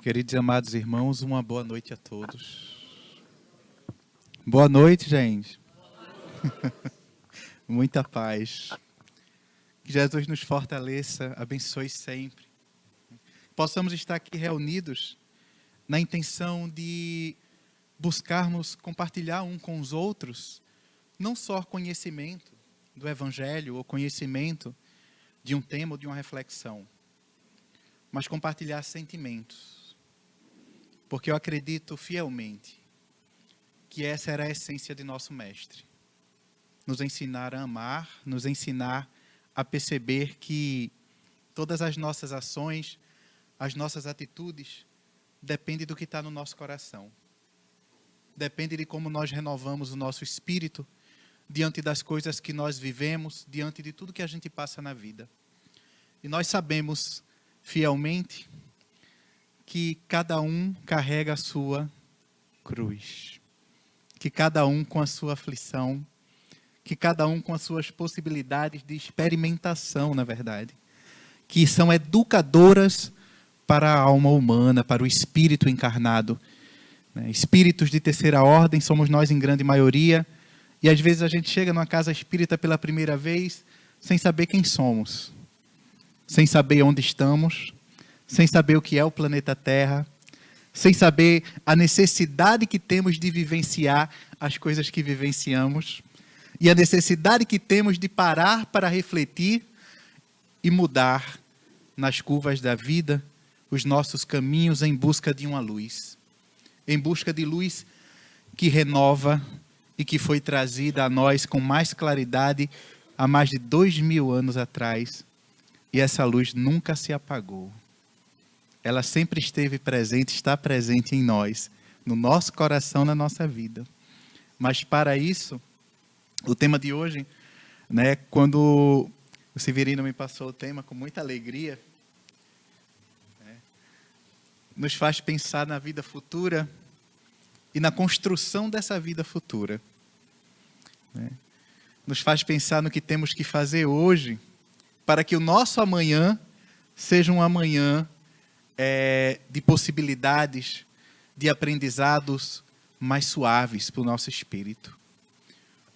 Queridos e amados irmãos, uma boa noite a todos. Boa noite, gente. Muita paz. Que Jesus nos fortaleça, abençoe sempre. Possamos estar aqui reunidos na intenção de buscarmos compartilhar um com os outros, não só conhecimento do Evangelho ou conhecimento de um tema ou de uma reflexão, mas compartilhar sentimentos. Porque eu acredito fielmente que essa era a essência de nosso Mestre. Nos ensinar a amar, nos ensinar a perceber que todas as nossas ações, as nossas atitudes, dependem do que está no nosso coração. Depende de como nós renovamos o nosso espírito diante das coisas que nós vivemos, diante de tudo que a gente passa na vida. E nós sabemos fielmente que cada um carrega a sua cruz, que cada um com a sua aflição, que cada um com as suas possibilidades de experimentação, na verdade, que são educadoras para a alma humana, para o espírito encarnado. Espíritos de terceira ordem somos nós em grande maioria, e às vezes a gente chega numa casa espírita pela primeira vez sem saber quem somos, sem saber onde estamos, sem saber o que é o planeta Terra, sem saber a necessidade que temos de vivenciar as coisas que vivenciamos e a necessidade que temos de parar para refletir e mudar nas curvas da vida os nossos caminhos em busca de uma luz, em busca de luz que renova e que foi trazida a nós com mais claridade há mais de 2000 anos atrás, e essa luz nunca se apagou. Ela sempre esteve presente, está presente em nós, no nosso coração, na nossa vida. Mas para isso, o tema de hoje, quando o Severino me passou o tema com muita alegria, nos faz pensar na vida futura e na construção dessa vida futura. Nos faz pensar no que temos que fazer hoje para que o nosso amanhã seja um amanhã de possibilidades, de aprendizados mais suaves para o nosso espírito.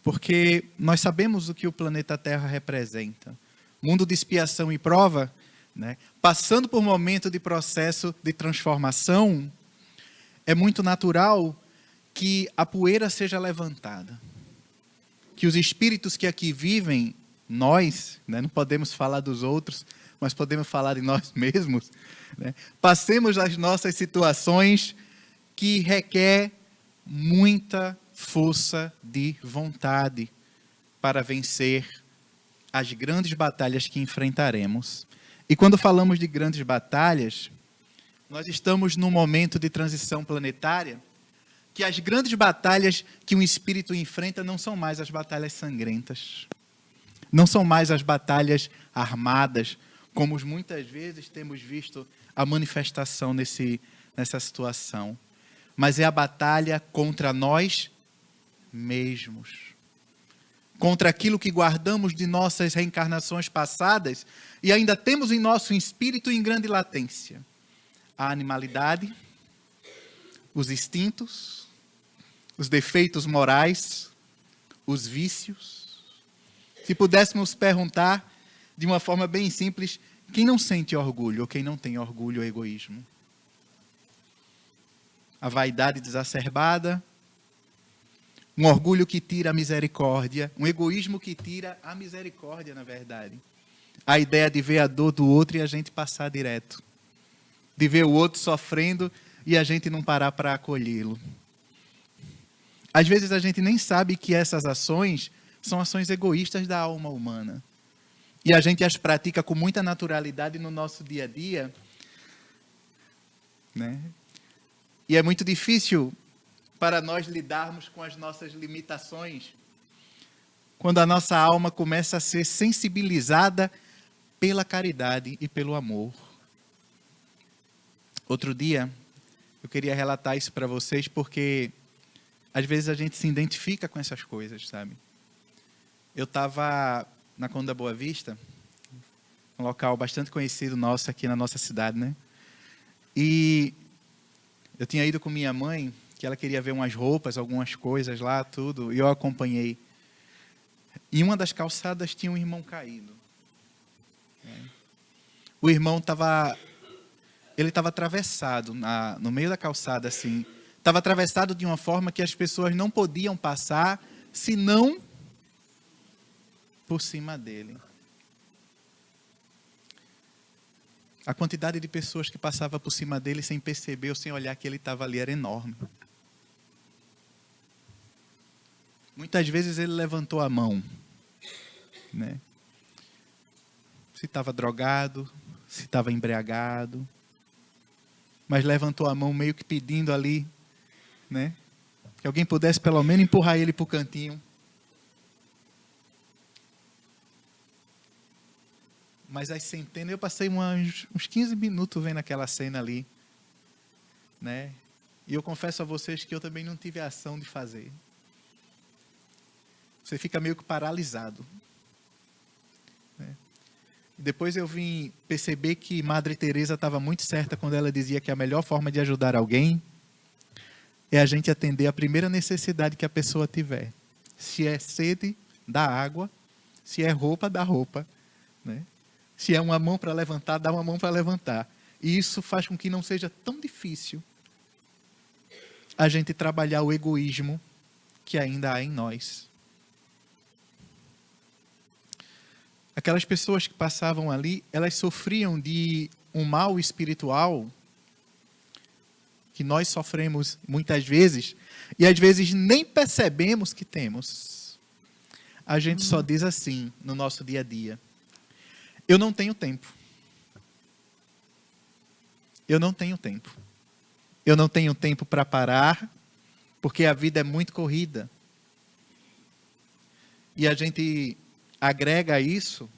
Porque nós sabemos o que o planeta Terra representa. Mundo de expiação e prova, passando por um momento de processo de transformação, é muito natural que a poeira seja levantada. Que os espíritos que aqui vivem, nós, não podemos falar dos outros, mas podemos falar de nós mesmos, passemos as nossas situações que requer muita força de vontade para vencer as grandes batalhas que enfrentaremos. E quando falamos de grandes batalhas, nós estamos num momento de transição planetária, que as grandes batalhas que um espírito enfrenta não são mais as batalhas sangrentas, não são mais as batalhas armadas, como muitas vezes temos visto a manifestação nessa situação. Mas é a batalha contra nós mesmos. Contra aquilo que guardamos de nossas reencarnações passadas e ainda temos em nosso espírito em grande latência. A animalidade, os instintos, os defeitos morais, os vícios. Se pudéssemos perguntar de uma forma bem simples, quem não sente orgulho ou quem não tem orgulho ou egoísmo? A vaidade exacerbada, um orgulho que tira a misericórdia, um egoísmo que tira a misericórdia, na verdade. A ideia de ver a dor do outro e a gente passar direto. De ver o outro sofrendo e a gente não parar para acolhê-lo. Às vezes a gente nem sabe que essas ações são ações egoístas da alma humana. E a gente as pratica com muita naturalidade no nosso dia a dia. E é muito difícil para nós lidarmos com as nossas limitações quando a nossa alma começa a ser sensibilizada pela caridade e pelo amor. Outro dia, eu queria relatar isso para vocês porque às vezes a gente se identifica com essas coisas, sabe? Eu estava na Conde da Boa Vista, um local bastante conhecido nosso aqui na nossa cidade, E Eu tinha ido com minha mãe, que ela queria ver umas roupas, algumas coisas lá, tudo, e eu acompanhei. Em uma das calçadas tinha um irmão caído. O irmão estava atravessado no meio da calçada, assim. Estava atravessado de uma forma que as pessoas não podiam passar, senão por cima dele. A quantidade de pessoas que passava por cima dele sem perceber ou sem olhar que ele estava ali era enorme. Muitas vezes ele levantou a mão, né? Se estava drogado, se estava embriagado, mas levantou a mão meio que pedindo ali, né? Que alguém pudesse pelo menos empurrar ele para o cantinho. Mas as centenas, eu passei uns 15 minutos vendo aquela cena ali, né? E eu confesso a vocês que eu também não tive a ação de fazer. Você fica meio que paralisado, né? Depois eu vim perceber que Madre Teresa estava muito certa quando ela dizia que a melhor forma de ajudar alguém é a gente atender a primeira necessidade que a pessoa tiver. Se é sede, dá água. Se é roupa, dá roupa, né? Se é uma mão para levantar, dá uma mão para levantar. E isso faz com que não seja tão difícil a gente trabalhar o egoísmo que ainda há em nós. Aquelas pessoas que passavam ali, elas sofriam de um mal espiritual que nós sofremos muitas vezes, e às vezes nem percebemos que temos. A gente só diz assim no nosso dia a dia: eu não tenho tempo. Eu não tenho tempo. Eu não tenho tempo para parar, porque a vida é muito corrida. E a gente agrega isso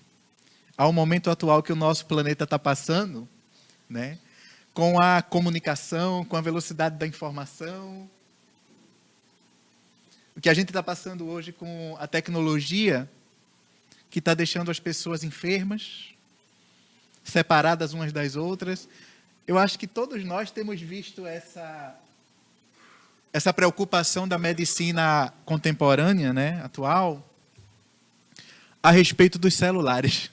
ao momento atual que o nosso planeta está passando, né? Com a comunicação, com a velocidade da informação. O que a gente está passando hoje com a tecnologia, que está deixando as pessoas enfermas, separadas umas das outras. Eu acho que todos nós temos visto essa preocupação da medicina contemporânea, né, atual, a respeito dos celulares.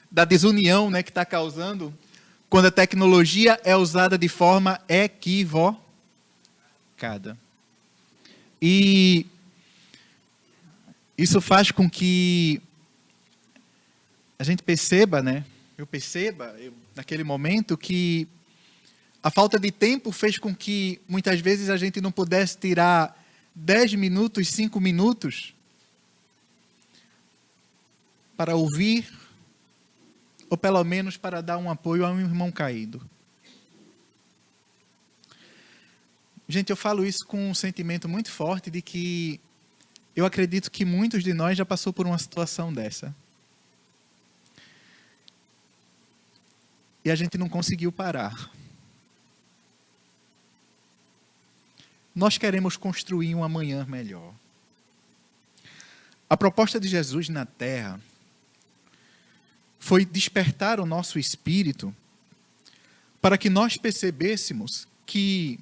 Da desunião, né, que está causando quando a tecnologia é usada de forma equivocada. E isso faz com que a gente perceba, né? Naquele momento, que a falta de tempo fez com que muitas vezes a gente não pudesse tirar 10 minutos, 5 minutos para ouvir, ou pelo menos para dar um apoio a um irmão caído. Gente, eu falo isso com um sentimento muito forte de que eu acredito que muitos de nós já passou por uma situação dessa. E a gente não conseguiu parar. Nós queremos construir um amanhã melhor. A proposta de Jesus na Terra foi despertar o nosso espírito para que nós percebêssemos que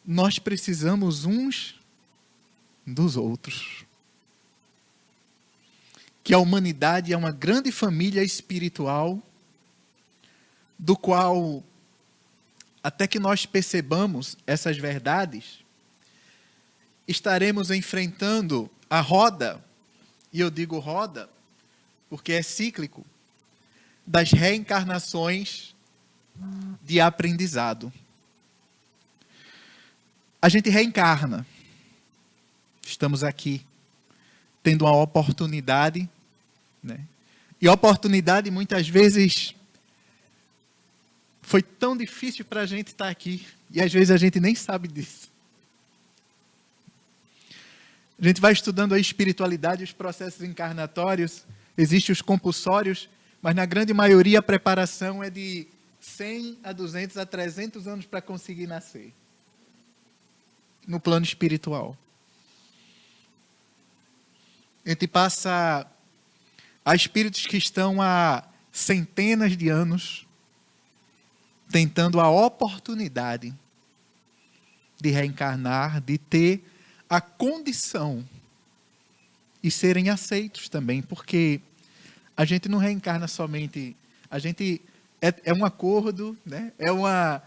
nós precisamos uns dos outros. Que a humanidade é uma grande família espiritual, do qual, até que nós percebamos essas verdades, estaremos enfrentando a roda, e eu digo roda, porque é cíclico, das reencarnações de aprendizado. A gente reencarna. Estamos aqui, tendo uma oportunidade, né? E a oportunidade, muitas vezes, foi tão difícil para a gente estar aqui. E às vezes a gente nem sabe disso. A gente vai estudando a espiritualidade, os processos encarnatórios, existem os compulsórios, mas na grande maioria a preparação é de 100 a 200 a 300 anos para conseguir nascer. No plano espiritual. A gente passa a espíritos que estão há centenas de anos tentando a oportunidade de reencarnar, de ter a condição e serem aceitos também, porque a gente não reencarna somente, a gente é um acordo, né? É uma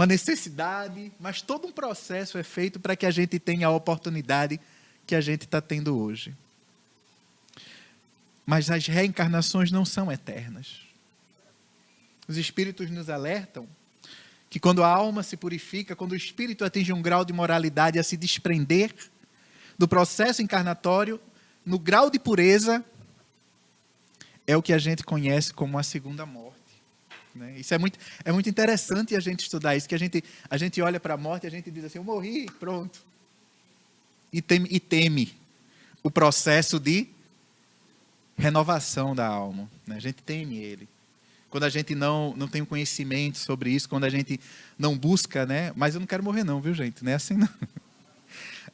necessidade, mas todo um processo é feito para que a gente tenha a oportunidade que a gente está tendo hoje. Mas as reencarnações não são eternas. Os espíritos nos alertam que quando a alma se purifica, quando o espírito atinge um grau de moralidade a se desprender do processo encarnatório, no grau de pureza, é o que a gente conhece como a segunda morte. Né? Isso é muito interessante a gente estudar isso, que a gente olha para a morte e a gente diz assim, eu morri, pronto. E teme o processo de renovação da alma. Né? A gente teme ele. Quando a gente não tem um conhecimento sobre isso, quando a gente não busca, né? Mas eu não quero morrer não, viu gente? Não é assim não.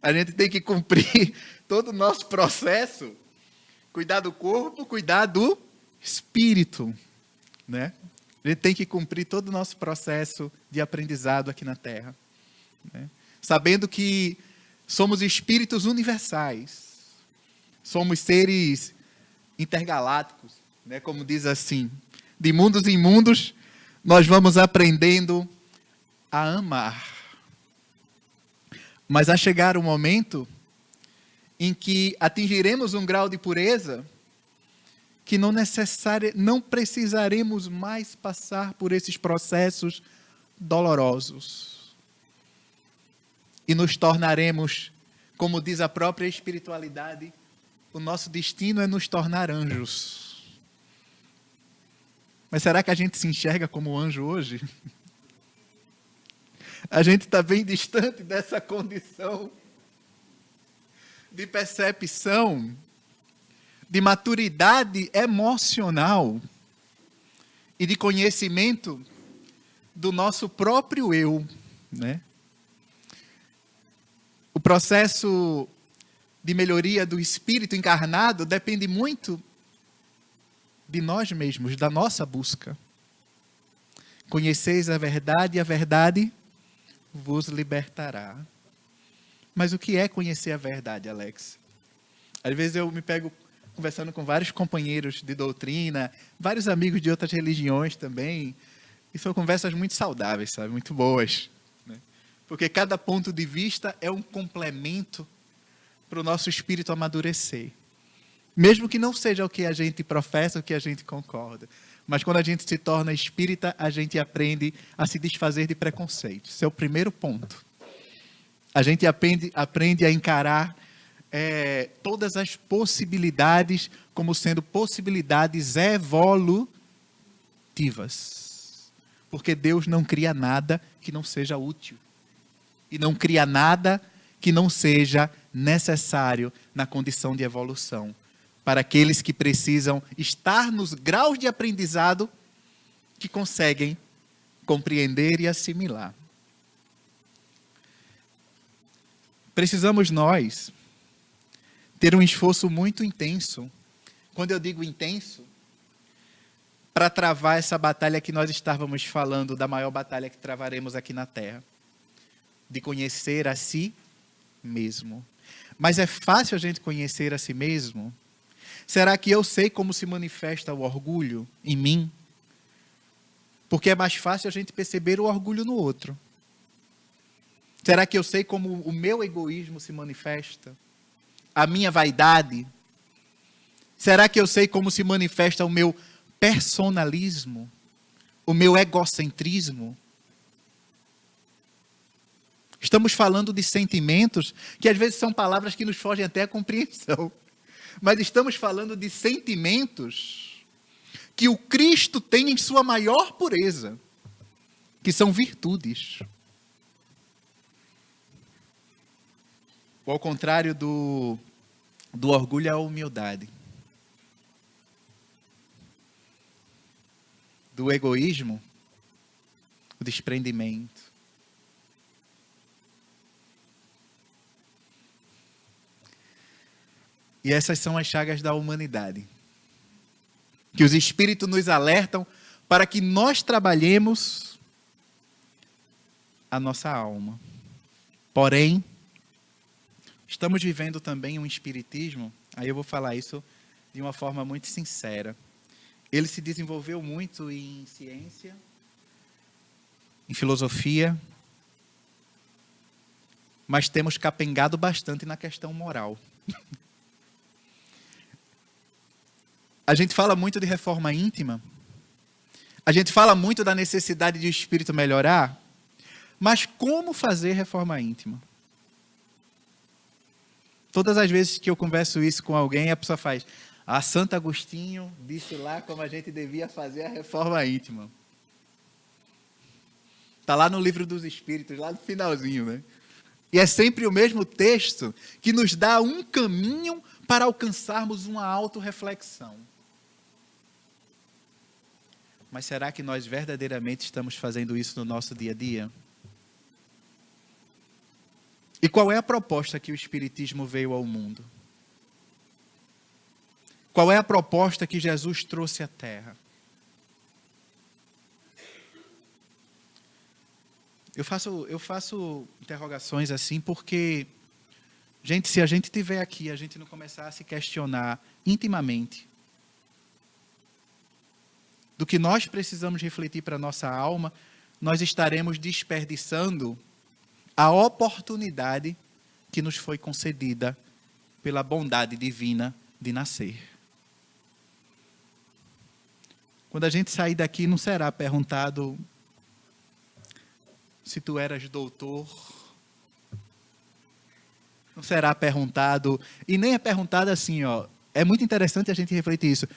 A gente tem que cumprir todo o nosso processo, cuidar do corpo, cuidar do espírito, né? A gente tem que cumprir todo o nosso processo de aprendizado aqui na Terra, né? Sabendo que somos espíritos universais, somos seres intergalácticos, né? Como diz assim, de mundos em mundos, nós vamos aprendendo a amar. Mas a chegar o momento em que atingiremos um grau de pureza que não precisaremos mais passar por esses processos dolorosos. E nos tornaremos, como diz a própria espiritualidade, o nosso destino é nos tornar anjos. Mas será que a gente se enxerga como anjo hoje? A gente está bem distante dessa condição de percepção, de maturidade emocional e de conhecimento do nosso próprio eu, né? O processo de melhoria do espírito encarnado depende muito de nós mesmos, da nossa busca. Conheceis a verdade e a verdade vos libertará. Mas o que é conhecer a verdade, Alex? Às vezes eu me pego conversando com vários companheiros de doutrina, vários amigos de outras religiões também, e são conversas muito saudáveis, sabe? Muito boas, né? Porque cada ponto de vista é um complemento para o nosso espírito amadurecer. Mesmo que não seja o que a gente professa, o que a gente concorda. Mas quando a gente se torna espírita, a gente aprende a se desfazer de preconceitos. Esse é o primeiro ponto. A gente aprende a encarar todas as possibilidades como sendo possibilidades evolutivas. Porque Deus não cria nada que não seja útil. E não cria nada que não seja necessário na condição de evolução. Para aqueles que precisam estar nos graus de aprendizado que conseguem compreender e assimilar. Precisamos nós ter um esforço muito intenso. Quando eu digo intenso, para travar essa batalha que nós estávamos falando, da maior batalha que travaremos aqui na Terra, de conhecer a si mesmo. Mas é fácil a gente conhecer a si mesmo? Será que eu sei como se manifesta o orgulho em mim? Porque é mais fácil a gente perceber o orgulho no outro. Será que eu sei como o meu egoísmo se manifesta? A minha vaidade? Será que eu sei como se manifesta o meu personalismo? O meu egocentrismo? Estamos falando de sentimentos que às vezes são palavras que nos fogem até a compreensão. Mas estamos falando de sentimentos que o Cristo tem em sua maior pureza, que são virtudes. Ao contrário do orgulho, é a humildade. Do egoísmo, o desprendimento. E essas são as chagas da humanidade, que os espíritos nos alertam para que nós trabalhemos a nossa alma. Porém, estamos vivendo também um espiritismo, aí eu vou falar isso de uma forma muito sincera. Ele se desenvolveu muito em ciência, em filosofia, mas temos capengado bastante na questão moral. A gente fala muito de reforma íntima, a gente fala muito da necessidade de o espírito melhorar, mas como fazer reforma íntima? Todas as vezes que eu converso isso com alguém, a pessoa faz: Santo Agostinho disse lá como a gente devia fazer a reforma íntima. Está lá no Livro dos Espíritos, lá no finalzinho, né? E é sempre o mesmo texto que nos dá um caminho para alcançarmos uma autorreflexão. Mas será que nós verdadeiramente estamos fazendo isso no nosso dia a dia? E qual é a proposta que o Espiritismo veio ao mundo? Qual é a proposta que Jesus trouxe à Terra? Eu faço interrogações assim porque, gente, se a gente estiver aqui, a gente não começar a se questionar intimamente do que nós precisamos refletir para a nossa alma, nós estaremos desperdiçando a oportunidade que nos foi concedida pela bondade divina de nascer. Quando a gente sair daqui, não será perguntado se tu eras doutor, não será perguntado, e nem é perguntado assim, é muito interessante a gente refletir isso.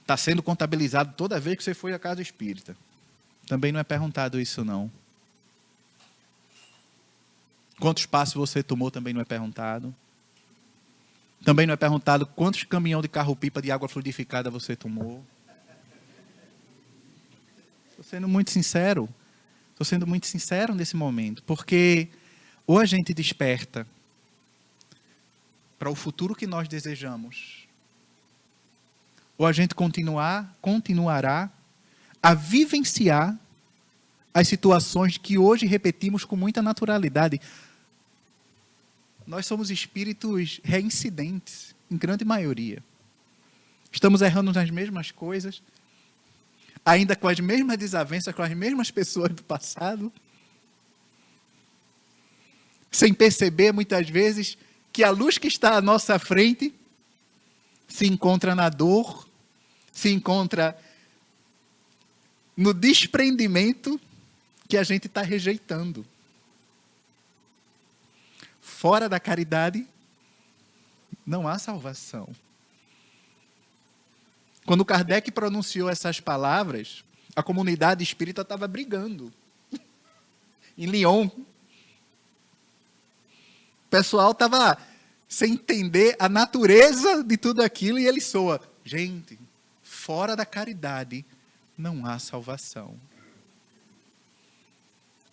Está sendo contabilizado toda vez que você foi à casa espírita. Também não é perguntado isso, não. Quantos passos você tomou também não é perguntado. Também não é perguntado quantos caminhão de carro-pipa de água fluidificada você tomou. Estou sendo muito sincero. Estou sendo muito sincero nesse momento. Porque ou a gente desperta para o futuro que nós desejamos, ou a gente continuará a vivenciar as situações que hoje repetimos com muita naturalidade. Nós somos espíritos reincidentes, em grande maioria. Estamos errando nas mesmas coisas, ainda com as mesmas desavenças, com as mesmas pessoas do passado, sem perceber, muitas vezes, que a luz que está à nossa frente se encontra na dor, se encontra no desprendimento que a gente está rejeitando. Fora da caridade, não há salvação. Quando Kardec pronunciou essas palavras, a comunidade espírita estava brigando. Em Lyon. O pessoal estava sem entender a natureza de tudo aquilo e ele soa: gente, fora da caridade não há salvação.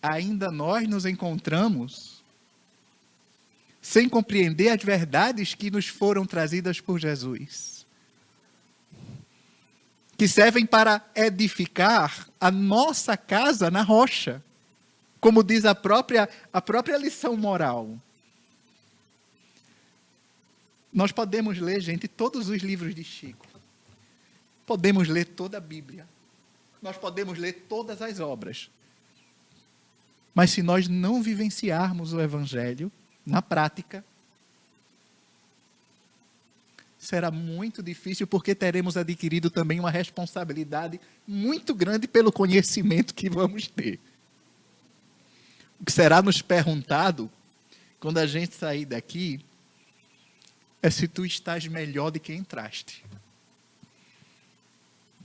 Ainda nós nos encontramos sem compreender as verdades que nos foram trazidas por Jesus, que servem para edificar a nossa casa na rocha, como diz a própria lição moral. Nós podemos ler, gente, todos os livros de Chico. Podemos ler toda a Bíblia. Nós podemos ler todas as obras. Mas se nós não vivenciarmos o Evangelho na prática, será muito difícil, porque teremos adquirido também uma responsabilidade muito grande pelo conhecimento que vamos ter. O que será nos perguntado, quando a gente sair daqui, é se tu estás melhor do que entraste.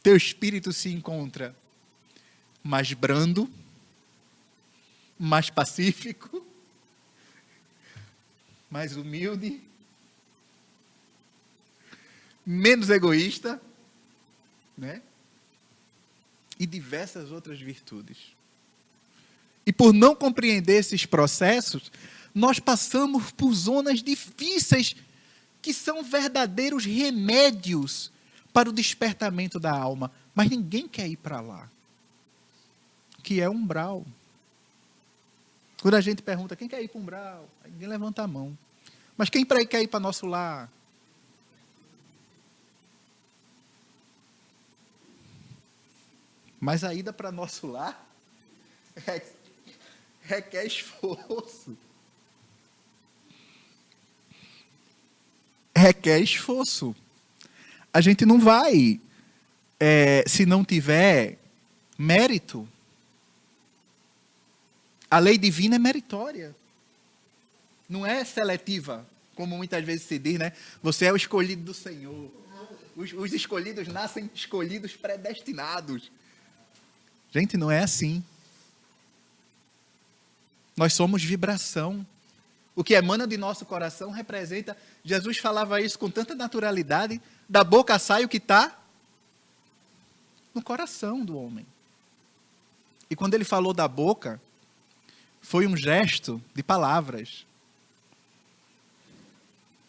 Teu espírito se encontra mais brando, mais pacífico, mais humilde, menos egoísta, né? E diversas outras virtudes. E por não compreender esses processos, nós passamos por zonas difíceis que são verdadeiros remédios para o despertamento da alma, Mas ninguém quer ir para lá, que é umbral. Quando a gente pergunta, quem quer ir para o umbral? Aí ninguém levanta a mão. Mas quem quer ir para nosso lar? Mas a ida para nosso lar requer esforço. Requer esforço. A gente não vai, se não tiver mérito. A lei divina é meritória. Não é seletiva, como muitas vezes se diz, né? Você é o escolhido do Senhor. Os escolhidos nascem escolhidos predestinados. Gente, não é assim. Nós somos vibração. O que emana de nosso coração representa... Jesus falava isso com tanta naturalidade. Da boca sai o que está no coração do homem. E quando ele falou da boca, foi um gesto de palavras.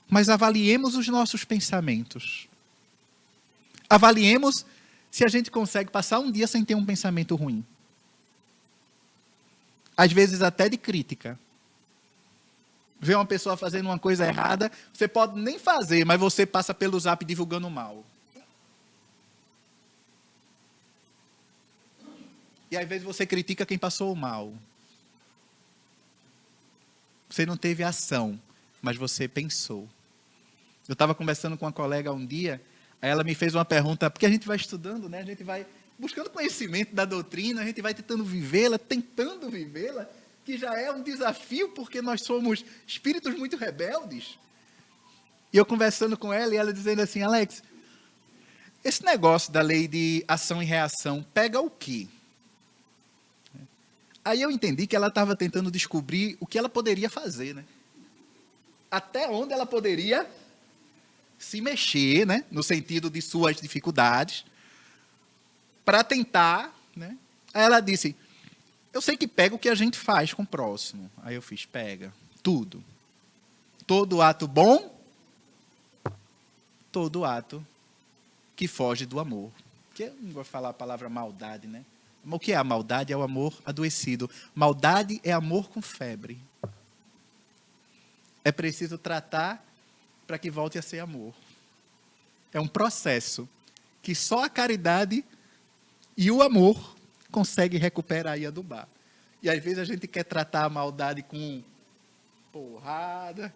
Mas avaliemos os nossos pensamentos. Avaliemos se a gente consegue passar um dia sem ter um pensamento ruim. Às vezes até de crítica. Vê uma pessoa fazendo uma coisa errada, você pode nem fazer, mas você passa pelo zap divulgando o mal. E às vezes você critica quem passou o mal. Você não teve ação, mas você pensou. Eu estava conversando com uma colega um dia, aí ela me fez uma pergunta, porque a gente vai estudando, né? A gente vai buscando conhecimento da doutrina, a gente vai tentando vivê-la, que já é um desafio, porque nós somos espíritos muito rebeldes. E eu conversando com ela, e ela dizendo assim, Alex, esse negócio da lei de ação e reação, pega o quê? Aí eu entendi que ela estava tentando descobrir o que ela poderia fazer, né? Até onde ela poderia se mexer, né? No sentido de suas dificuldades, para tentar, né? Aí ela disse, eu sei que pega o que a gente faz com o próximo. Aí eu fiz, pega tudo. Todo ato bom, todo ato que foge do amor. Porque eu não vou falar a palavra maldade, né? O que é a maldade? É o amor adoecido. Maldade é amor com febre. É preciso tratar para que volte a ser amor. É um processo que só a caridade e o amor conseguem recuperar e adubar. E às vezes a gente quer tratar a maldade com porrada,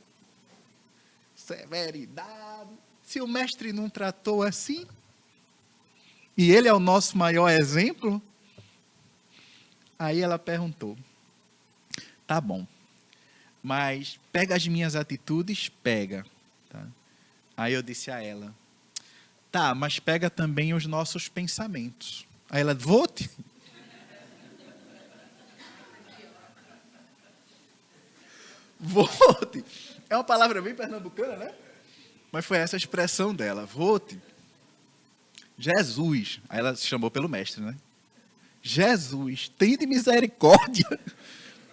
severidade. Se o mestre não tratou assim, e ele é o nosso maior exemplo, aí ela perguntou, tá bom, mas pega as minhas atitudes, pega. Tá? Aí eu disse a ela, tá, mas pega também os nossos pensamentos. Aí ela, vote. Vote. É uma palavra bem pernambucana, né? Mas foi essa a expressão dela, vote. Jesus, aí ela se chamou pelo mestre, né? Jesus, tende misericórdia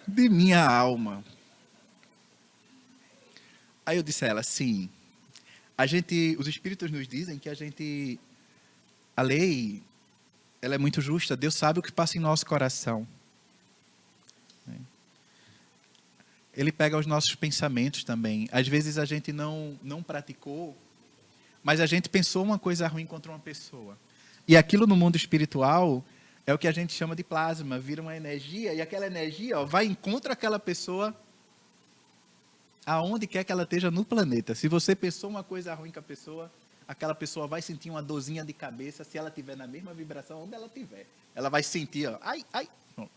de minha alma. Aí eu disse a ela, sim, os espíritos nos dizem que a lei, ela é muito justa, Deus sabe o que passa em nosso coração. Ele pega os nossos pensamentos também. Às vezes a gente não praticou, mas a gente pensou uma coisa ruim contra uma pessoa. E aquilo no mundo espiritual é o que a gente chama de plasma, vira uma energia, e aquela energia vai em contra aquela pessoa aonde quer que ela esteja no planeta. Se você pensou uma coisa ruim com a pessoa, aquela pessoa vai sentir uma dorzinha de cabeça, se ela estiver na mesma vibração onde ela estiver. Ela vai sentir, ó, ai, ai. Pronto.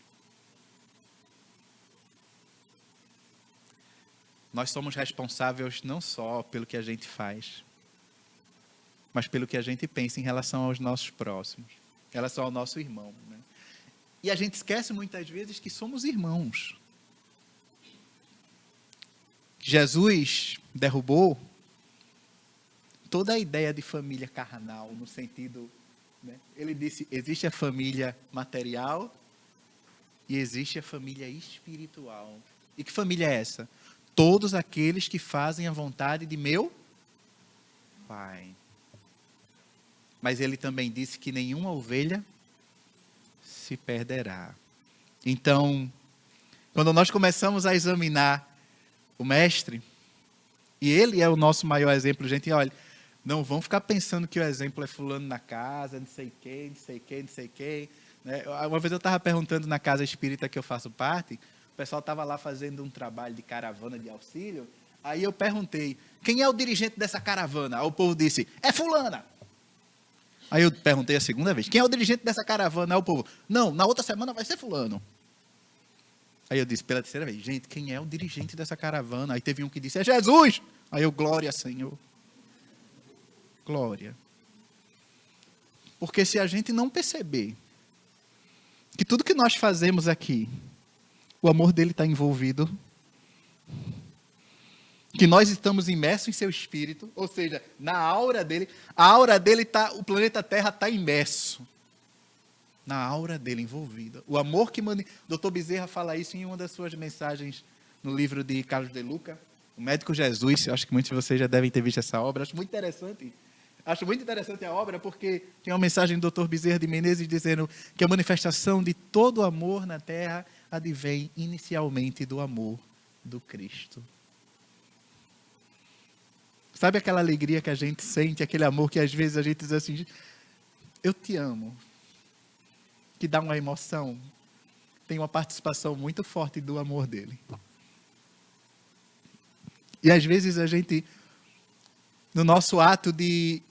Nós somos responsáveis não só pelo que a gente faz, mas pelo que a gente pensa em relação aos nossos próximos, em relação ao nosso irmão. Né? E a gente esquece muitas vezes que somos irmãos. Jesus derrubou toda a ideia de família carnal, no sentido, né? Ele disse, existe a família material e existe a família espiritual. E que família é essa? Todos aqueles que fazem a vontade de meu Pai. mas ele também disse que nenhuma ovelha se perderá. Então, quando nós começamos a examinar o mestre, e ele é o nosso maior exemplo, gente, olha, não vão ficar pensando que o exemplo é fulano na casa, não sei quem, não sei quem, não sei quem. Né? Uma vez eu estava perguntando na casa espírita que eu faço parte, o pessoal estava lá fazendo um trabalho de caravana de auxílio, aí eu perguntei, quem é o dirigente dessa caravana? Aí o povo disse, é fulana. Aí eu perguntei a segunda vez, quem é o dirigente dessa caravana? Aí o povo, não, na outra semana vai ser fulano. Aí eu disse pela terceira vez, gente, quem é o dirigente dessa caravana? Aí teve um que disse, é Jesus. Aí eu, glória, Senhor. Glória. Porque se a gente não perceber que tudo que nós fazemos aqui, o amor dele está envolvido, que nós estamos imersos em seu espírito, ou seja, na aura dele, a aura dele está, o planeta Terra está imerso na aura dele envolvida. O amor que Dr. Bezerra fala isso em uma das suas mensagens no livro de Carlos de Luca, O Médico Jesus. Eu acho que muitos de vocês já devem ter visto essa obra. Acho muito interessante a obra, porque tem uma mensagem do Dr. Bezerra de Menezes dizendo que a manifestação de todo amor na Terra advém inicialmente do amor do Cristo. Sabe aquela alegria que a gente sente, aquele amor que às vezes a gente diz assim, eu te amo, que dá uma emoção, tem uma participação muito forte do amor dele. E às vezes a gente, no nosso ato de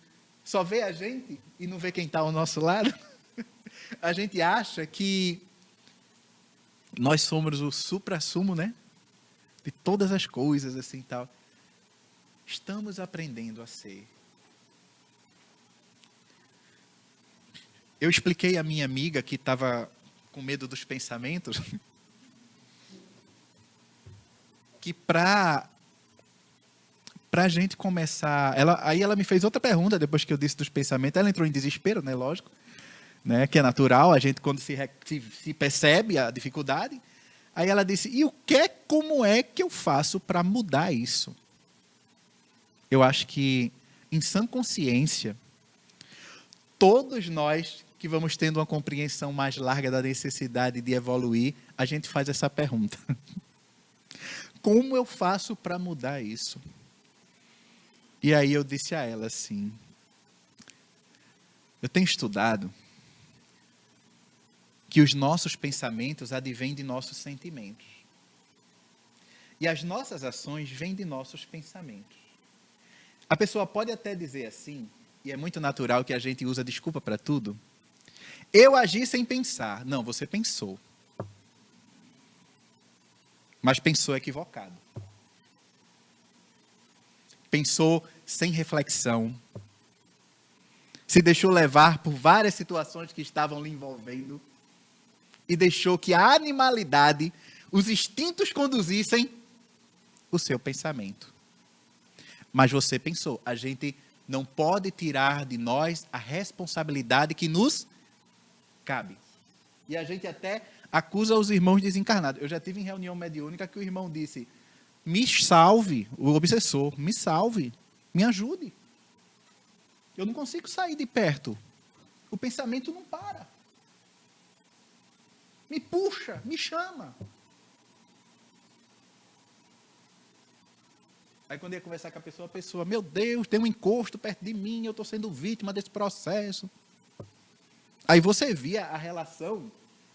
só ver a gente e não ver quem está ao nosso lado, a gente acha que nós somos o suprassumo, né? De todas as coisas, assim, tal. Estamos aprendendo a ser. Eu expliquei à minha amiga que estava com medo dos pensamentos, que para a gente começar... Aí ela me fez outra pergunta, depois que eu disse dos pensamentos. Ela entrou em desespero, né? Lógico. Né? Que é natural, a gente quando se percebe a dificuldade. Aí ela disse, como é que eu faço para mudar isso? Eu acho que, em sã consciência, todos nós que vamos tendo uma compreensão mais larga da necessidade de evoluir, a gente faz essa pergunta. Como eu faço para mudar isso? E aí eu disse a ela assim, eu tenho estudado que os nossos pensamentos advêm de nossos sentimentos. E as nossas ações vêm de nossos pensamentos. A pessoa pode até dizer assim, e é muito natural que a gente usa desculpa para tudo, eu agi sem pensar. Não, você pensou. Mas pensou equivocado. Pensou sem reflexão. Se deixou levar por várias situações que estavam lhe envolvendo e deixou que a animalidade, os instintos conduzissem o seu pensamento. Mas você pensou, a gente não pode tirar de nós a responsabilidade que nos cabe. E a gente até acusa os irmãos desencarnados. Eu já tive em reunião mediúnica que o irmão disse, me salve, o obsessor, me salve, me ajude. Eu não consigo sair de perto. O pensamento não para. Me puxa, me chama. Aí quando ia conversar com a pessoa, meu Deus, tem um encosto perto de mim, eu estou sendo vítima desse processo. Aí você via a relação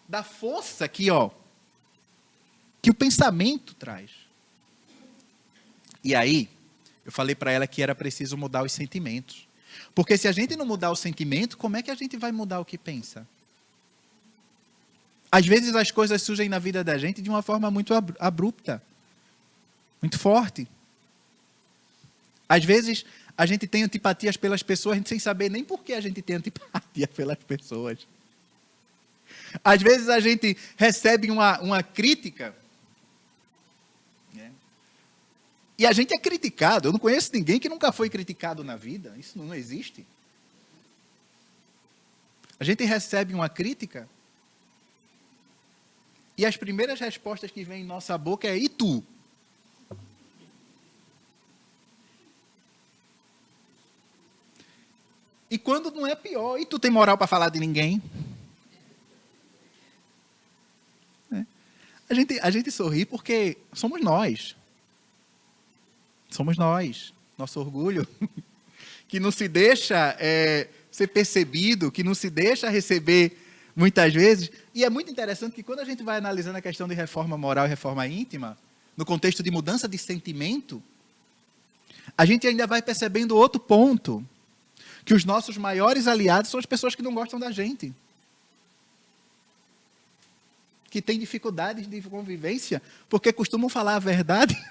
da força que o pensamento traz. E aí, eu falei para ela que era preciso mudar os sentimentos. Porque se a gente não mudar o sentimento, como é que a gente vai mudar o que pensa? Às vezes as coisas surgem na vida da gente de uma forma muito abrupta, muito forte. Às vezes, a gente tem antipatias pelas pessoas sem saber nem por que a gente tem antipatia pelas pessoas. Às vezes, a gente recebe uma crítica, né? E a gente é criticado. Eu não conheço ninguém que nunca foi criticado na vida. Isso não existe. A gente recebe uma crítica e as primeiras respostas que vêm em nossa boca é, e tu? E quando não é pior, e tu tem moral para falar de ninguém? A gente sorri porque somos nós. Somos nós. Nosso orgulho, que não se deixa ser percebido, que não se deixa receber muitas vezes. E é muito interessante que quando a gente vai analisando a questão de reforma moral e reforma íntima, no contexto de mudança de sentimento, a gente ainda vai percebendo outro ponto, que os nossos maiores aliados são as pessoas que não gostam da gente, que têm dificuldades de convivência, porque costumam falar a verdade.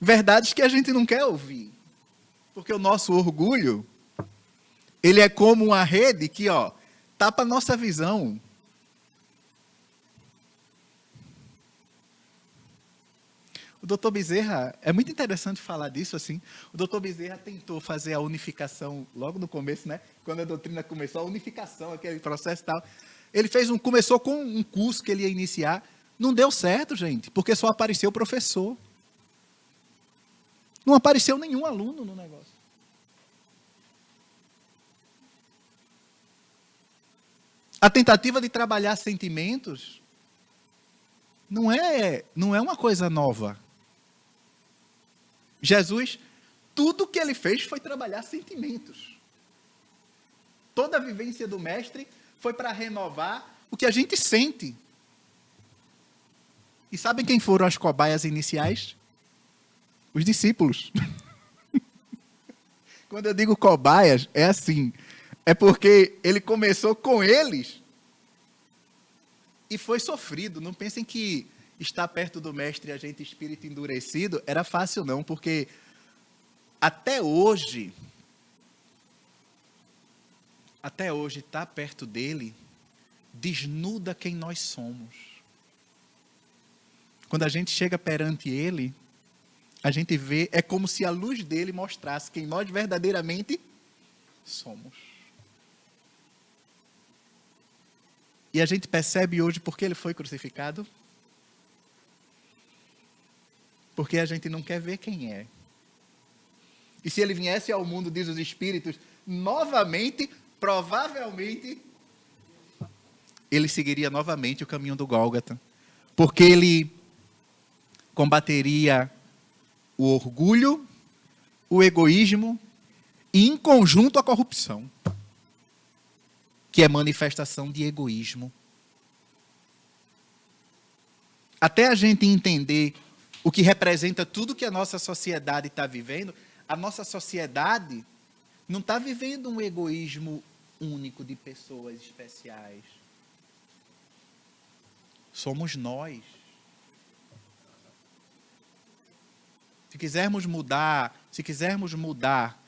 Verdades que a gente não quer ouvir. Porque o nosso orgulho, ele é como uma rede que, tapa a nossa visão. O doutor Bezerra, é muito interessante falar disso assim. O doutor Bezerra tentou fazer a unificação logo no começo, né? Quando a doutrina começou, a unificação, aquele processo e tal. Ele começou com um curso que ele ia iniciar. Não deu certo, gente, porque só apareceu o professor. Não apareceu nenhum aluno no negócio. A tentativa de trabalhar sentimentos não é uma coisa nova. Jesus, tudo que ele fez foi trabalhar sentimentos. Toda a vivência do mestre foi para renovar o que a gente sente. E sabem quem foram as cobaias iniciais? Os discípulos. Quando eu digo cobaias, é assim. É porque ele começou com eles e foi sofrido. Não pensem que estar perto do mestre, a gente espírito endurecido, era fácil não, porque até hoje estar perto dele desnuda quem nós somos. Quando a gente chega perante ele, a gente vê, é como se a luz dele mostrasse quem nós verdadeiramente somos. E a gente percebe hoje por que ele foi crucificado? Porque a gente não quer ver quem é. E se ele viesse ao mundo, diz os espíritos, novamente, provavelmente, ele seguiria novamente o caminho do Gólgota. Porque ele combateria o orgulho, o egoísmo e, em conjunto, a corrupção, que é manifestação de egoísmo. Até a gente entender o que representa tudo que a nossa sociedade está vivendo, a nossa sociedade não está vivendo um egoísmo único de pessoas especiais. Somos nós. Se quisermos mudar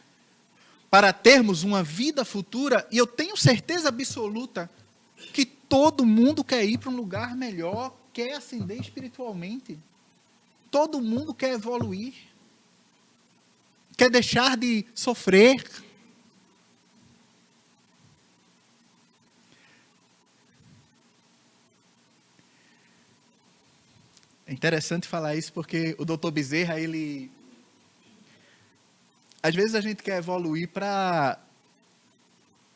para termos uma vida futura, e eu tenho certeza absoluta que todo mundo quer ir para um lugar melhor, quer ascender espiritualmente. Todo mundo quer evoluir. Quer deixar de sofrer. É interessante falar isso porque o doutor Bezerra, ele... Às vezes a gente quer evoluir para...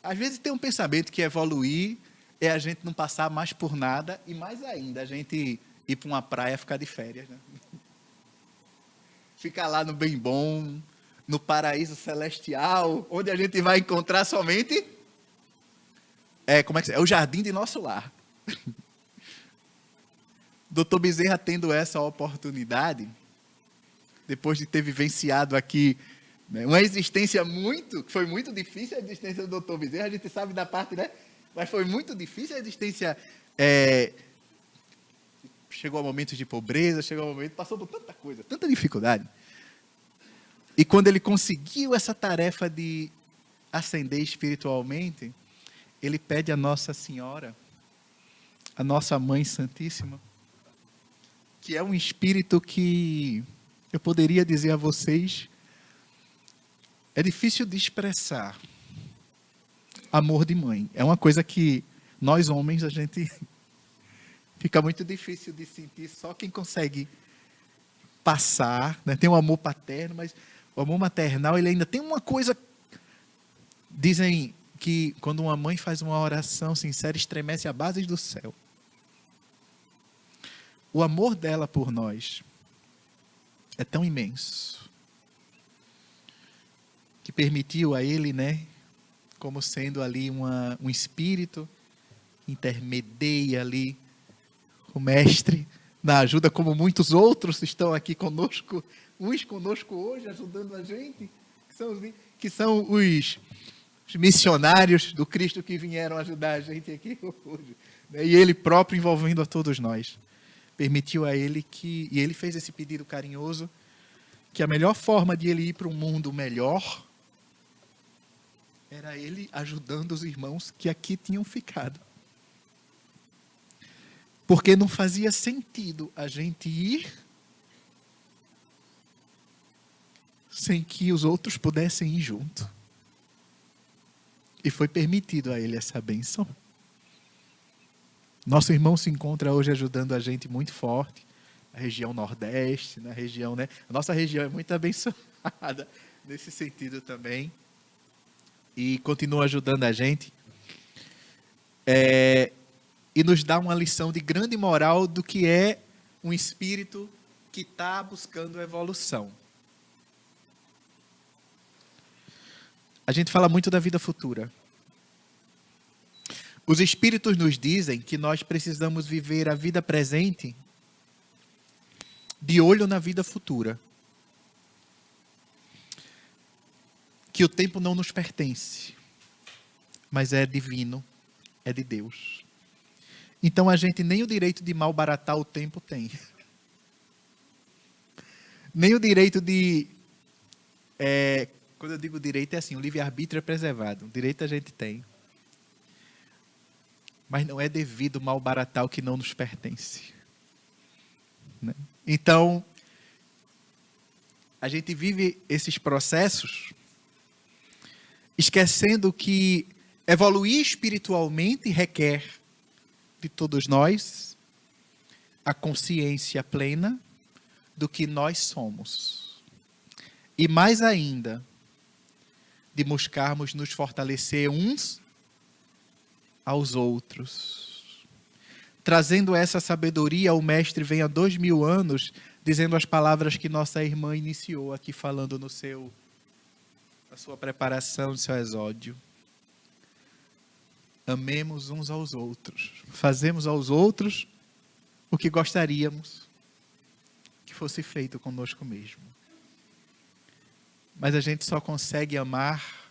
Às vezes tem um pensamento que evoluir é a gente não passar mais por nada e mais ainda, a gente ir para uma praia ficar de férias, né? Ficar lá no bem bom, no paraíso celestial, onde a gente vai encontrar somente... É o jardim de nosso lar. Doutor Bezerra tendo essa oportunidade, depois de ter vivenciado aqui, né, uma existência que foi muito difícil a existência do doutor Bezerra, a gente sabe da parte, né? Mas foi muito difícil a existência. Chegou a momentos de pobreza, passou por tanta coisa, tanta dificuldade. E quando ele conseguiu essa tarefa de ascender espiritualmente, ele pede a Nossa Senhora, a nossa Mãe Santíssima, que é um espírito que eu poderia dizer a vocês, é difícil de expressar. Amor de mãe. É uma coisa que nós homens, a gente fica muito difícil de sentir, só quem consegue passar, né? Tem um amor paterno, mas O amor maternal, ele ainda tem uma coisa... Dizem que quando uma mãe faz uma oração sincera, estremece a base do céu. O amor dela por nós é tão imenso que permitiu a ele, né, como sendo ali um espírito, intermedia ali o mestre na ajuda, como muitos outros estão aqui conosco, uns conosco hoje, ajudando a gente, que são os missionários do Cristo que vieram ajudar a gente aqui hoje. E ele próprio envolvendo a todos nós. Permitiu a ele que, e ele fez esse pedido carinhoso, que a melhor forma de ele ir para um mundo melhor era ele ajudando os irmãos que aqui tinham ficado. Porque não fazia sentido a gente ir sem que os outros pudessem ir junto. E foi permitido a ele essa bênção. Nosso irmão se encontra hoje ajudando a gente muito forte, na região Nordeste, na região, né? A nossa região é muito abençoada nesse sentido também. E continua ajudando a gente. E nos dá uma lição de grande moral do que é um espírito que está buscando evolução. A gente fala muito da vida futura. Os espíritos nos dizem que nós precisamos viver a vida presente de olho na vida futura. Que o tempo não nos pertence, mas é divino, é de Deus. Então a gente nem o direito de malbaratar o tempo tem. Nem o direito de... quando eu digo direito é assim, o livre-arbítrio é preservado. O direito a gente tem. Mas não é devido malbaratar o que não nos pertence. Né? Então, a gente vive esses processos esquecendo que evoluir espiritualmente requer de todos nós a consciência plena do que nós somos. E mais ainda, de buscarmos nos fortalecer uns aos outros. Trazendo essa sabedoria, o mestre vem há 2000 anos dizendo as palavras que nossa irmã iniciou aqui falando na sua preparação, no seu exódio. Amemos uns aos outros. Fazemos aos outros o que gostaríamos que fosse feito conosco mesmo. Mas a gente só consegue amar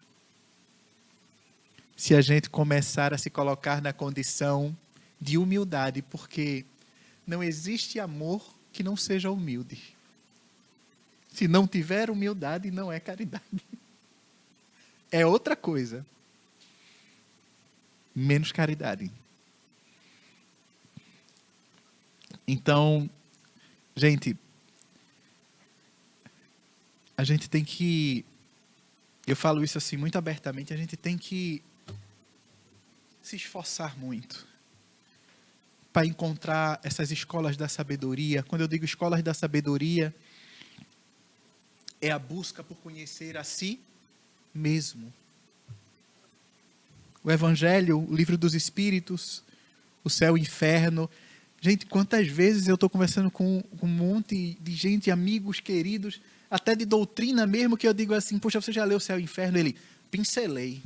se a gente começar a se colocar na condição de humildade, porque não existe amor que não seja humilde. Se não tiver humildade, não é caridade. É outra coisa. Menos caridade. Então, gente, a gente tem que, eu falo isso assim muito abertamente, a gente tem que se esforçar muito para encontrar essas escolas da sabedoria. Quando eu digo escolas da sabedoria, é a busca por conhecer a si mesmo. O Evangelho, o Livro dos Espíritos, o céu e o inferno. Gente, quantas vezes eu estou conversando com um monte de gente, amigos queridos, até de doutrina mesmo, que eu digo assim, poxa, você já leu o céu e o inferno? Ele, pincelei.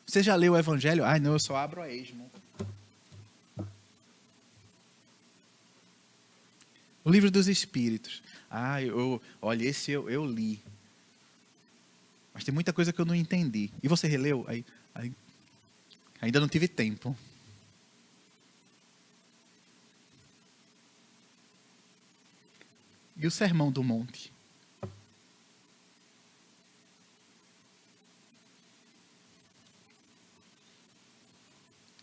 Você já leu o Evangelho? Ai, não, eu só abro a esmo. O Livro dos Espíritos. Ah, olha, esse eu li. Mas tem muita coisa que eu não entendi. E você releu? Aí, ainda não tive tempo. E o Sermão do Monte?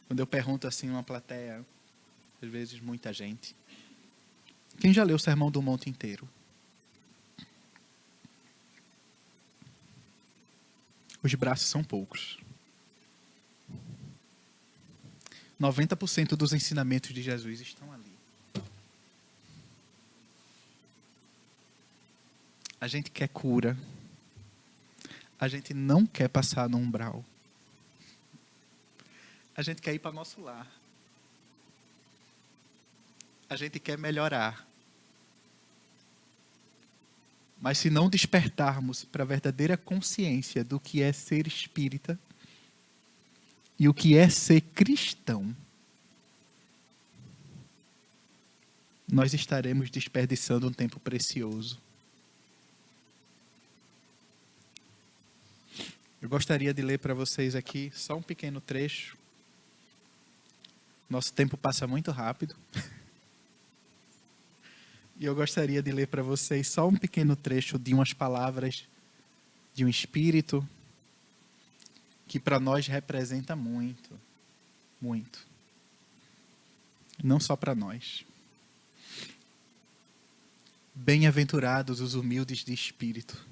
Quando eu pergunto assim uma plateia, às vezes muita gente, quem já leu o Sermão do Monte inteiro? Os braços são poucos. 90% dos ensinamentos de Jesus estão ali. A gente quer cura. A gente não quer passar no umbral. A gente quer ir para nosso lar. A gente quer melhorar. Mas se não despertarmos para a verdadeira consciência do que é ser espírita e o que é ser cristão, nós estaremos desperdiçando um tempo precioso. Eu gostaria de ler para vocês aqui só um pequeno trecho. Nosso tempo passa muito rápido. E eu gostaria de ler para vocês só um pequeno trecho de umas palavras de um espírito que para nós representa muito, muito. Não só para nós. Bem-aventurados os humildes de espírito,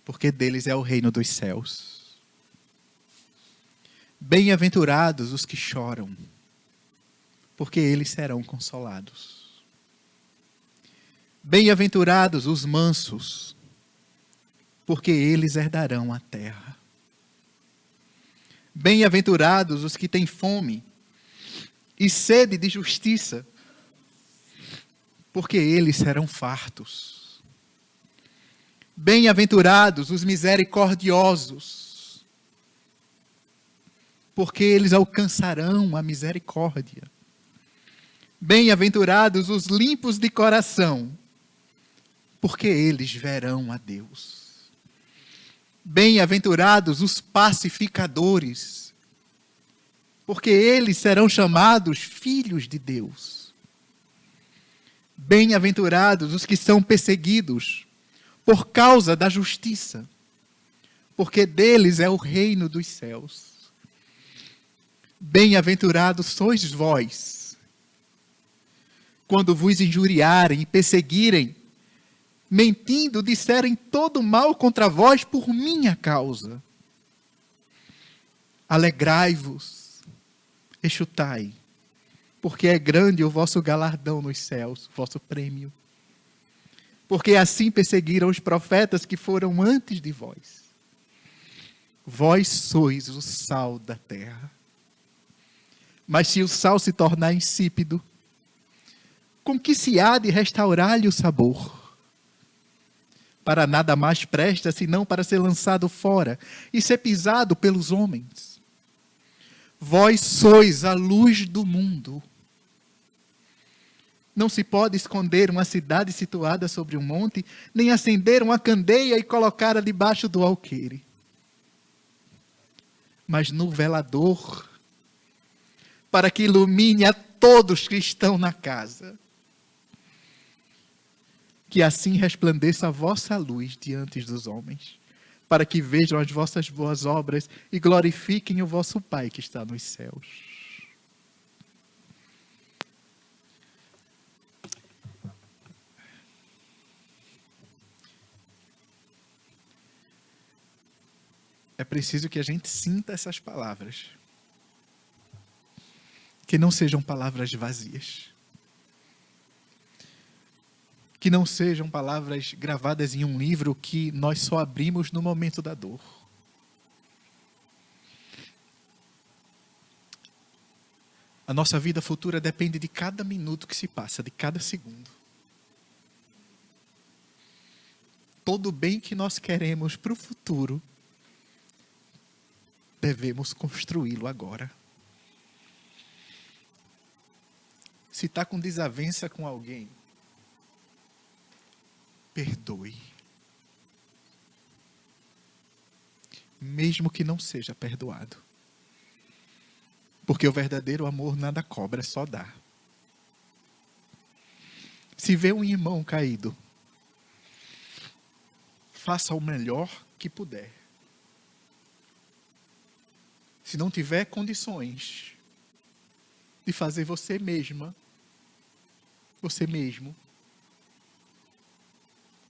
porque deles é o reino dos céus. Bem-aventurados os que choram, porque eles serão consolados. Bem-aventurados os mansos, porque eles herdarão a terra. Bem-aventurados os que têm fome e sede de justiça, porque eles serão fartos. Bem-aventurados os misericordiosos, porque eles alcançarão a misericórdia. Bem-aventurados os limpos de coração, porque eles verão a Deus. Bem-aventurados os pacificadores, porque eles serão chamados filhos de Deus. Bem-aventurados os que são perseguidos por causa da justiça, porque deles é o reino dos céus. Bem-aventurados sois vós, quando vos injuriarem e perseguirem, mentindo, disserem todo mal contra vós por minha causa. Alegrai-vos, exultai, porque é grande o vosso galardão nos céus, vosso prêmio. Porque assim perseguiram os profetas que foram antes de vós. Vós sois o sal da terra. Mas se o sal se tornar insípido, com que se há de restaurar-lhe o sabor? Para nada mais presta, senão para ser lançado fora e ser pisado pelos homens. Vós sois a luz do mundo. Não se pode esconder uma cidade situada sobre um monte, nem acender uma candeia e colocá-la debaixo do alqueire. Mas no velador, para que ilumine a todos que estão na casa. Que assim resplandeça a vossa luz diante dos homens, para que vejam as vossas boas obras e glorifiquem o vosso Pai que está nos céus. É preciso que a gente sinta essas palavras. Que não sejam palavras vazias. Que não sejam palavras gravadas em um livro que nós só abrimos no momento da dor. A nossa vida futura depende de cada minuto que se passa, de cada segundo. Todo o bem que nós queremos para o futuro, devemos construí-lo agora. Se está com desavença com alguém, perdoe. Mesmo que não seja perdoado. Porque o verdadeiro amor nada cobra, só dá. Se vê um irmão caído, faça o melhor que puder. Se não tiver condições de fazer você mesma, você mesmo,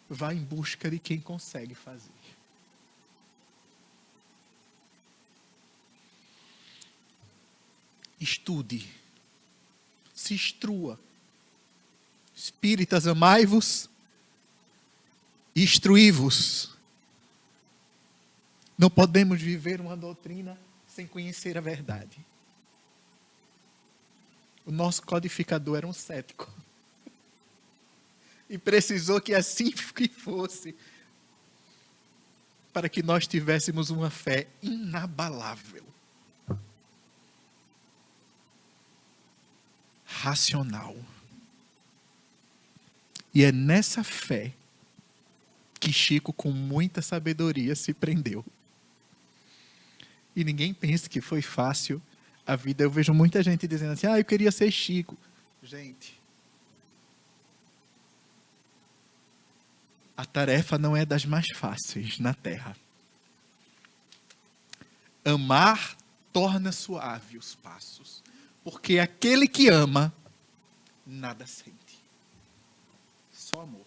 vá em busca de quem consegue fazer. Estude. Se instrua. Espíritas, amai-vos Instruí-vos. Não podemos viver uma doutrina sem conhecer a verdade. O nosso codificador era um cético. E precisou que assim que fosse, para que nós tivéssemos uma fé inabalável, racional. E é nessa fé que Chico, com muita sabedoria, se prendeu. E ninguém pensa que foi fácil a vida. Eu vejo muita gente dizendo assim, eu queria ser Chico. Gente, a tarefa não é das mais fáceis na Terra. Amar torna suave os passos, porque aquele que ama, nada sente. Só amor.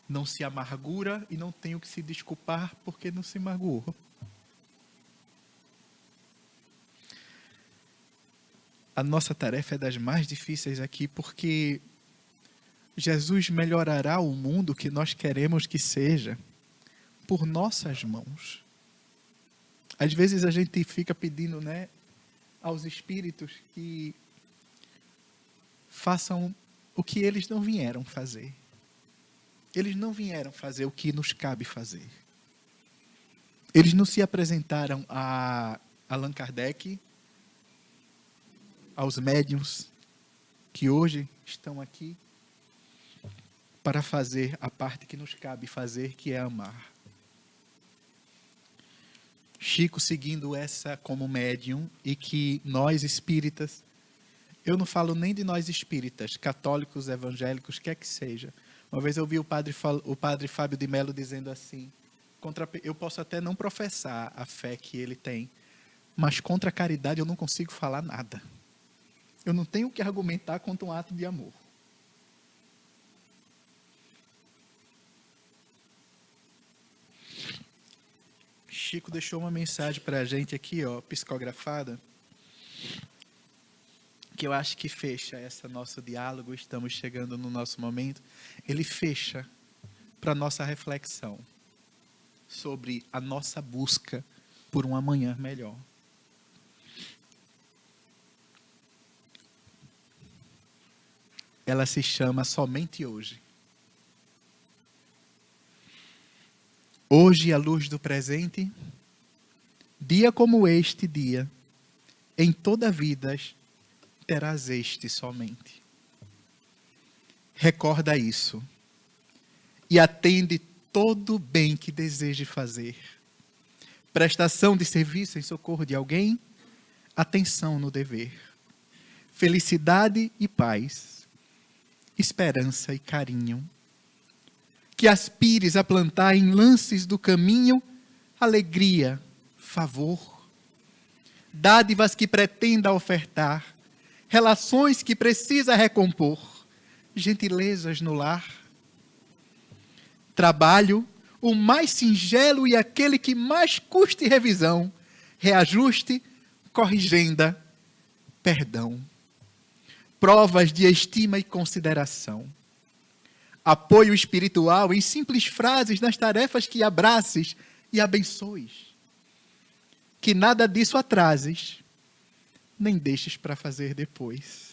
Não se amargura e não tem o que se desculpar porque não se magoou. A nossa tarefa é das mais difíceis aqui, porque Jesus melhorará o mundo que nós queremos que seja por nossas mãos. Às vezes a gente fica pedindo, aos espíritos que façam o que eles não vieram fazer. Eles não vieram fazer o que nos cabe fazer. Eles não se apresentaram a Allan Kardec, aos médiuns que hoje estão aqui, para fazer a parte que nos cabe fazer, que é amar. Chico seguindo essa como médium, e que nós espíritas, eu não falo nem de nós espíritas, católicos, evangélicos, quer que seja. Uma vez eu ouvi o padre Fábio de Mello dizendo assim, eu posso até não professar a fé que ele tem, mas contra a caridade eu não consigo falar nada. Eu não tenho que argumentar contra um ato de amor. Chico deixou uma mensagem para a gente aqui, psicografada, que eu acho que fecha esse nosso diálogo. Estamos chegando no nosso momento. Ele fecha para a nossa reflexão sobre a nossa busca por um amanhã melhor. Ela se chama Somente Hoje. Hoje, à luz do presente, dia como este dia, em toda a vida terás este somente. Recorda isso e atende todo o bem que deseje fazer. Prestação de serviço em socorro de alguém, atenção no dever. Felicidade e paz, esperança e carinho. Que aspires a plantar em lances do caminho alegria, favor. Dádivas que pretenda ofertar, relações que precisa recompor, gentilezas no lar. Trabalho, o mais singelo e aquele que mais custe revisão, reajuste, corrigenda, perdão. Provas de estima e consideração. Apoio espiritual em simples frases nas tarefas que abraces e abençoes. Que nada disso atrases, nem deixes para fazer depois.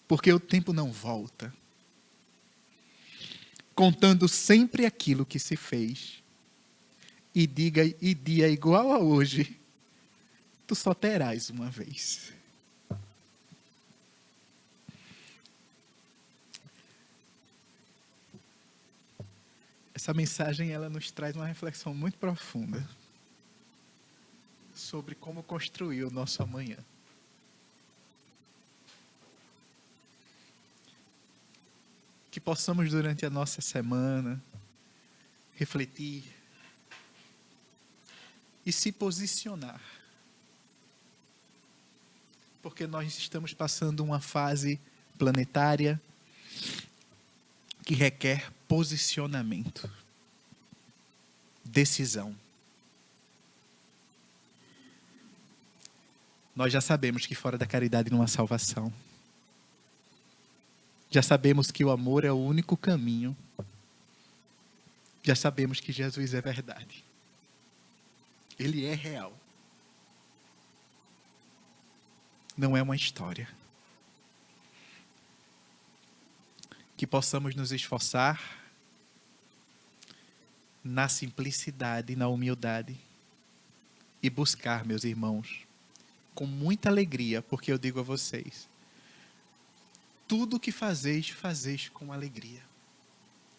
Porque o tempo não volta. Contando sempre aquilo que se fez. E dia igual a hoje, tu só terás uma vez. Essa mensagem ela nos traz uma reflexão muito profunda sobre como construir o nosso amanhã. Que possamos durante a nossa semana refletir e se posicionar. Porque nós estamos passando uma fase planetária que requer posicionamento, decisão. Nós já sabemos que fora da caridade não há salvação. Já sabemos que o amor é o único caminho. Já sabemos que Jesus é verdade. Ele é real. Não é uma história. Que possamos nos esforçar na simplicidade, na humildade e buscar, meus irmãos, com muita alegria, porque eu digo a vocês, tudo o que fazeis, fazeis com alegria,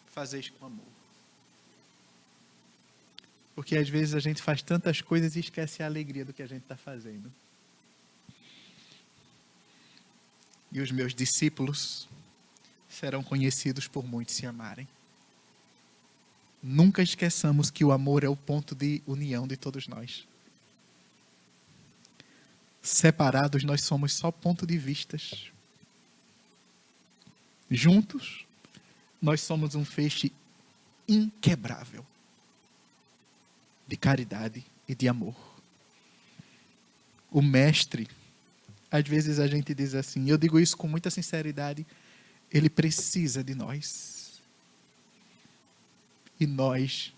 fazeis com amor. Porque às vezes a gente faz tantas coisas e esquece a alegria do que a gente está fazendo. E os meus discípulos serão conhecidos por muitos se amarem. Nunca esqueçamos que o amor é o ponto de união de todos nós. Separados, nós somos só ponto de vistas. Juntos, nós somos um feixe inquebrável de caridade e de amor. O mestre, às vezes a gente diz assim, eu digo isso com muita sinceridade, ele precisa de nós. E nós,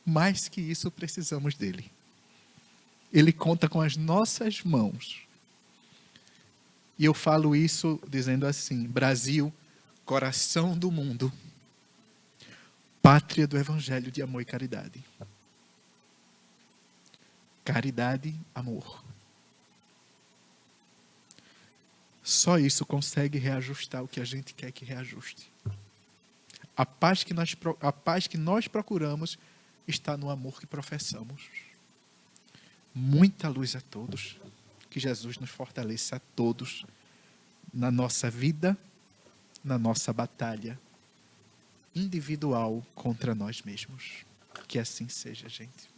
mais que isso, precisamos dele. Ele conta com as nossas mãos. E eu falo isso dizendo assim, Brasil, coração do mundo, pátria do evangelho de amor e caridade. Caridade, amor. Só isso consegue reajustar o que a gente quer que reajuste. A paz que nós procuramos está no amor que professamos. Muita luz a todos. Que Jesus nos fortaleça a todos na nossa vida, na nossa batalha individual contra nós mesmos. Que assim seja, gente.